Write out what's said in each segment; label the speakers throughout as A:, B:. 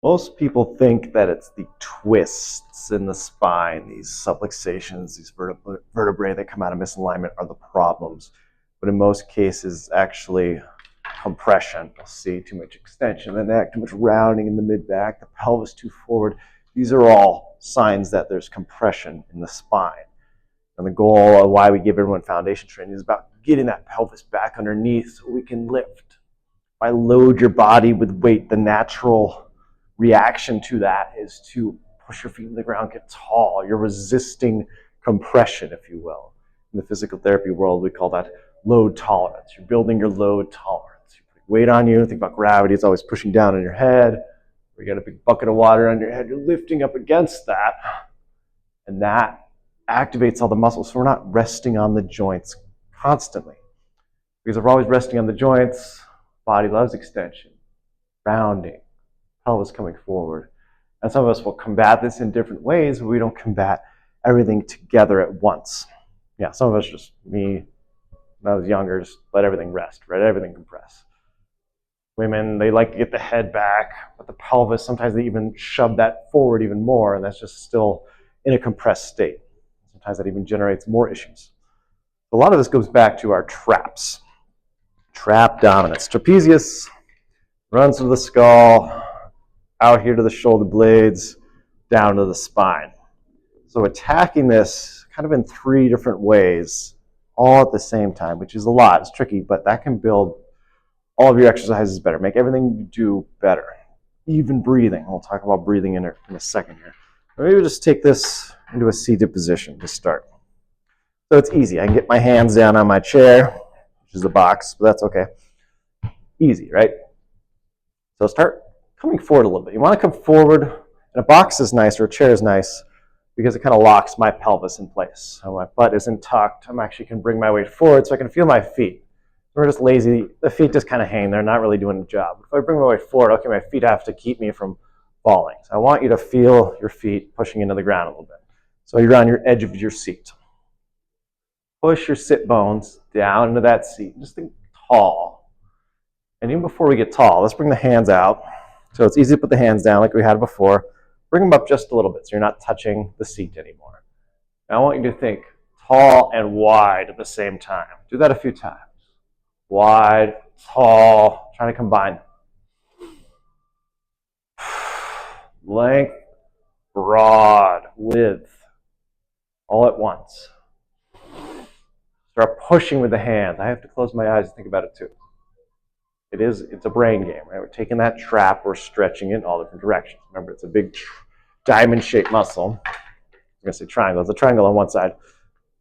A: Most people think that it's the twists in the spine, these subluxations, these vertebrae that come out of misalignment are the problems. But in most cases, actually compression. You'll see too much extension in the neck, too much rounding in the mid-back, the pelvis too forward. These are all signs that there's compression in the spine. And the goal of why we give everyone foundation training is about getting that pelvis back underneath so we can lift. If I load your body with weight, the natural reaction to that is to push your feet to the ground, get tall. You're resisting compression, if you will. In the physical therapy world, we call that load tolerance. You're building your load tolerance. You put weight on you, think about gravity, it's always pushing down on your head. Or you got a big bucket of water on your head, you're lifting up against that. And that activates all the muscles. So we're not resting on the joints constantly. Because if we're always resting on the joints, body loves extension, rounding, pelvis coming forward. And some of us will combat this in different ways, but we don't combat everything together at once. Yeah, some of us, just me, when I was younger, just let everything rest, let everything compress. Women, they like to get the head back, but the pelvis, sometimes they even shove that forward even more, and that's just still in a compressed state. Sometimes that even generates more issues. A lot of this goes back to our traps. Trap dominance. Trapezius runs to the skull, out here to the shoulder blades, down to the spine. So attacking this kind of in 3 different ways, all at the same time, which is a lot. It's tricky, but that can build all of your exercises better, make everything you do better. Even breathing. We'll talk about breathing in a second here. Maybe we'll just take this into a seated position to start. So it's easy. I can get my hands down on my chair, which is a box, but that's okay. Easy, right? So start coming forward a little bit. You want to come forward, and a box is nice or a chair is nice because it kind of locks my pelvis in place. So my butt isn't tucked. I actually can bring my weight forward so I can feel my feet. We're just lazy. The feet just kind of hang. They're not really doing the job. If I bring my weight forward, okay, my feet have to keep me from falling. So I want you to feel your feet pushing into the ground a little bit. So you're on your edge of your seat. Push your sit bones down into that seat. Just think tall. And even before we get tall, let's bring the hands out. So it's easy to put the hands down like we had before. Bring them up just a little bit so you're not touching the seat anymore. Now I want you to think tall and wide at the same time. Do that a few times. Wide, tall, trying to combine. Length, broad, width, all at once. Start pushing with the hands. I have to close my eyes and think about it too. It's a brain game, right? We're taking that trap, we're stretching it in all different directions. Remember, it's a big diamond-shaped muscle. I'm going to say triangle. It's a triangle on one side,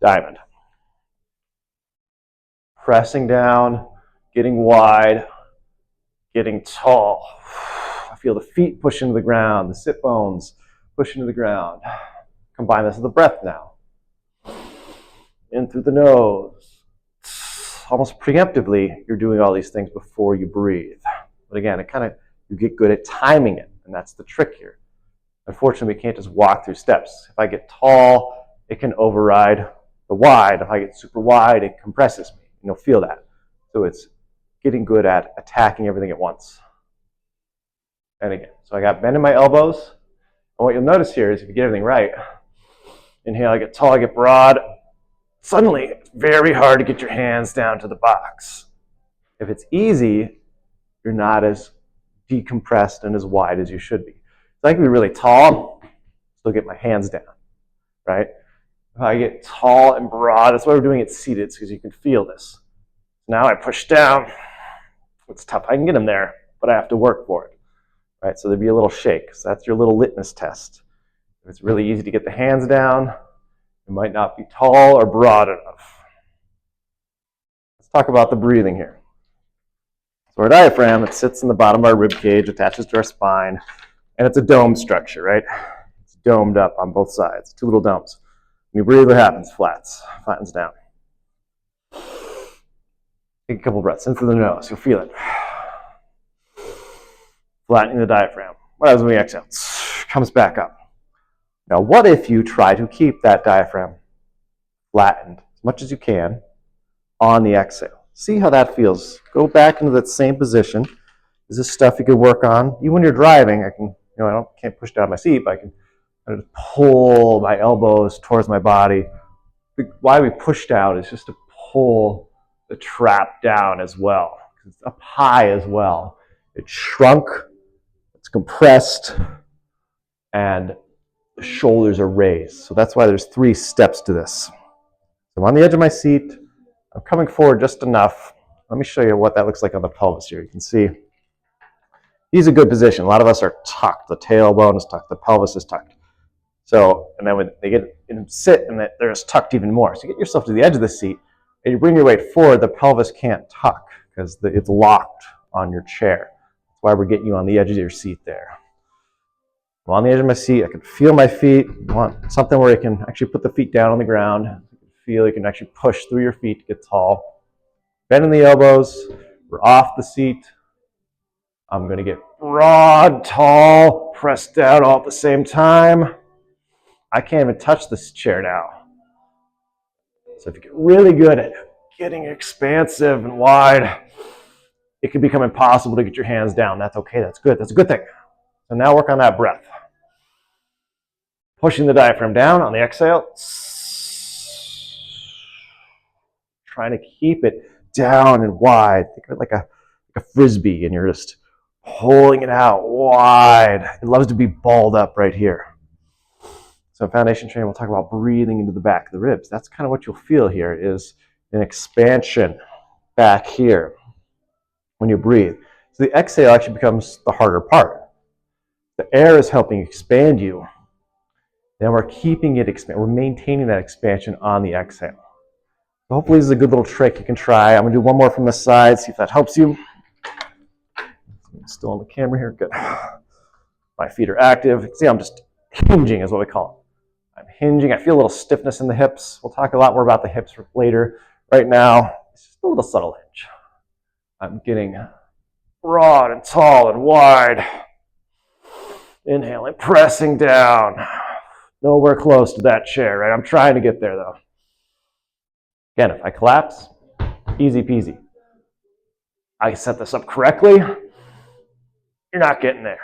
A: diamond. Pressing down, getting wide, getting tall. I feel the feet push into the ground, the sit bones push into the ground. Combine this with the breath now. In through the nose. Almost preemptively, you're doing all these things before you breathe. But again, you get good at timing it, and that's the trick here. Unfortunately, we can't just walk through steps. If I get tall, it can override the wide. If I get super wide, it compresses me. You'll feel that. So it's getting good at attacking everything at once. And again, so I got bend in my elbows. And what you'll notice here is if you get everything right, inhale, I get tall, I get broad. Suddenly, it's very hard to get your hands down to the box. If it's easy, you're not as decompressed and as wide as you should be. So I can be really tall, still get my hands down, right? If I get tall and broad, that's why we're doing it seated, because you can feel this. Now I push down. It's tough. I can get them there, but I have to work for it, right? So there'd be a little shake. So that's your little litmus test. If it's really easy to get the hands down, it might not be tall or broad enough. Let's talk about the breathing here. So our diaphragm, it sits in the bottom of our rib cage, attaches to our spine, and it's a dome structure, right? It's domed up on both sides, 2 little domes. When you breathe, what happens? Flattens down. Take a couple breaths in through the nose. You'll feel it. Flattening the diaphragm. What happens when we exhale? Comes back up. Now, what if you try to keep that diaphragm flattened as much as you can on the exhale? See how that feels. Go back into that same position. This is stuff you could work on. Even when you're driving, I can't push down my seat, but I can kind of pull my elbows towards my body. Why we push down is just to pull the trap down as well. It's up high as well. It's shrunk, it's compressed, and the shoulders are raised. So that's why there's 3 steps to this. So I'm on the edge of my seat. I'm coming forward just enough. Let me show you what that looks like on the pelvis here. You can see these are a good position. A lot of us are tucked. The tailbone is tucked. The pelvis is tucked. So, and then when they get in sit, and they're just tucked even more. So you get yourself to the edge of the seat, and you bring your weight forward, the pelvis can't tuck because it's locked on your chair. That's why we're getting you on the edge of your seat there. I'm on the edge of my seat. I can feel my feet. I want something where you can actually put the feet down on the ground. You can actually push through your feet to get tall. Bending the elbows. We're off the seat. I'm going to get broad, tall, pressed down all at the same time. I can't even touch this chair now. So if you get really good at getting expansive and wide, it can become impossible to get your hands down. That's okay. That's good. That's a good thing. So now work on that breath. Pushing the diaphragm down on the exhale. Trying to keep it down and wide. Think of it like a frisbee, and you're just pulling it out wide. It loves to be balled up right here. So in foundation training, we'll talk about breathing into the back of the ribs. That's kind of what you'll feel here is an expansion back here when you breathe. So the exhale actually becomes the harder part. The air is helping expand you. Then we're keeping it expand. We're maintaining that expansion on the exhale. So hopefully this is a good little trick you can try. I'm going to do one more from the side, see if that helps you. I'm still on the camera here. Good. My feet are active. See, I'm just hinging is what we call it. I'm hinging. I feel a little stiffness in the hips. We'll talk a lot more about the hips later. Right now, it's just a little subtle hinge. I'm getting broad and tall and wide. Inhaling, pressing down. Nowhere close to that chair, right? I'm trying to get there, though. Again, if I collapse, easy peasy. I set this up correctly, you're not getting there.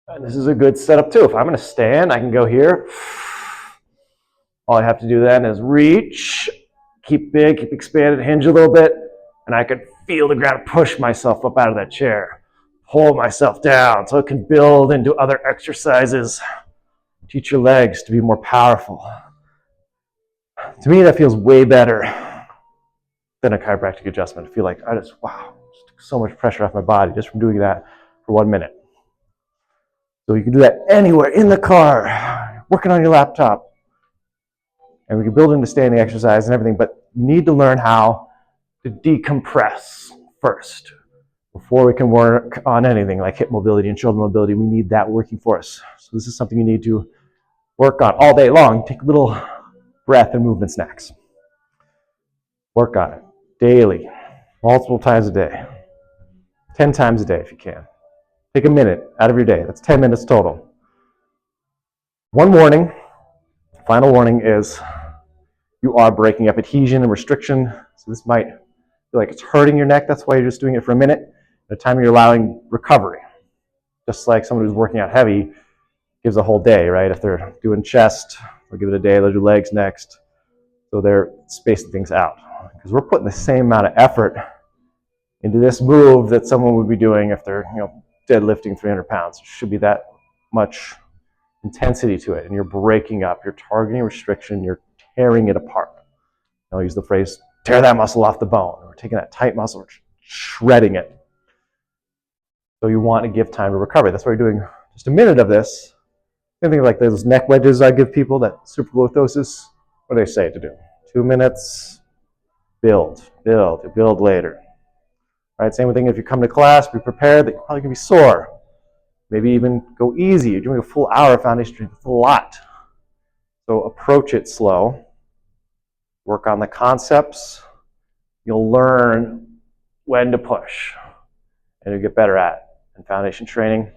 A: And this is a good setup too. If I'm going to stand, I can go here. All I have to do then is reach, keep big, keep expanded, hinge a little bit, and I can feel the ground, push myself up out of that chair, pull myself down so it can build into other exercises. Teach your legs to be more powerful. To me, that feels way better than a chiropractic adjustment. I feel like I just took so much pressure off my body just from doing that for 1 minute. So you can do that anywhere, in the car, working on your laptop. And we can build into standing exercise and everything, but you need to learn how to decompress first before we can work on anything like hip mobility and shoulder mobility. We need that working for us. So this is something you need to work on all day long. Take little breath and movement snacks. Work on it daily, multiple times a day, 10 times a day if you can. Take a minute out of your day. That's 10 minutes total. One warning, final warning is you are breaking up adhesion and restriction. So this might feel like it's hurting your neck. That's why you're just doing it for a minute. At a time you're allowing recovery. Just like someone who's working out heavy gives a whole day, right? If they're doing chest, they'll give it a day, they'll do legs next. So they're spacing things out. Because we're putting the same amount of effort into this move that someone would be doing if they're, deadlifting 300 pounds. There should be that much intensity to it. And you're breaking up, you're targeting restriction, you're tearing it apart. I'll use the phrase, tear that muscle off the bone. We're taking that tight muscle, we're shredding it. So you want to give time to recover. That's why you're doing just a minute of this. Same thing like those neck wedges I give people, that supralordosis. What do they say to do? 2 minutes, build later. Right, same thing if you come to class, be prepared that you're probably going to be sore. Maybe even go easy. You're doing a full hour of foundation training. It's a lot. So approach it slow. Work on the concepts. You'll learn when to push. And you'll get better at it. And foundation training,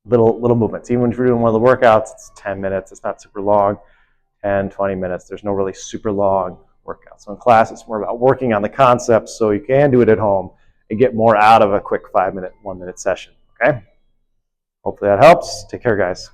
A: little movements. Even when you're doing one of the workouts, it's 10 minutes. It's not super long. 10, 20 minutes. There's no really super long workout. So in class, it's more about working on the concepts so you can do it at home and get more out of a quick 5-minute, 1-minute session, okay? Hopefully that helps. Take care, guys.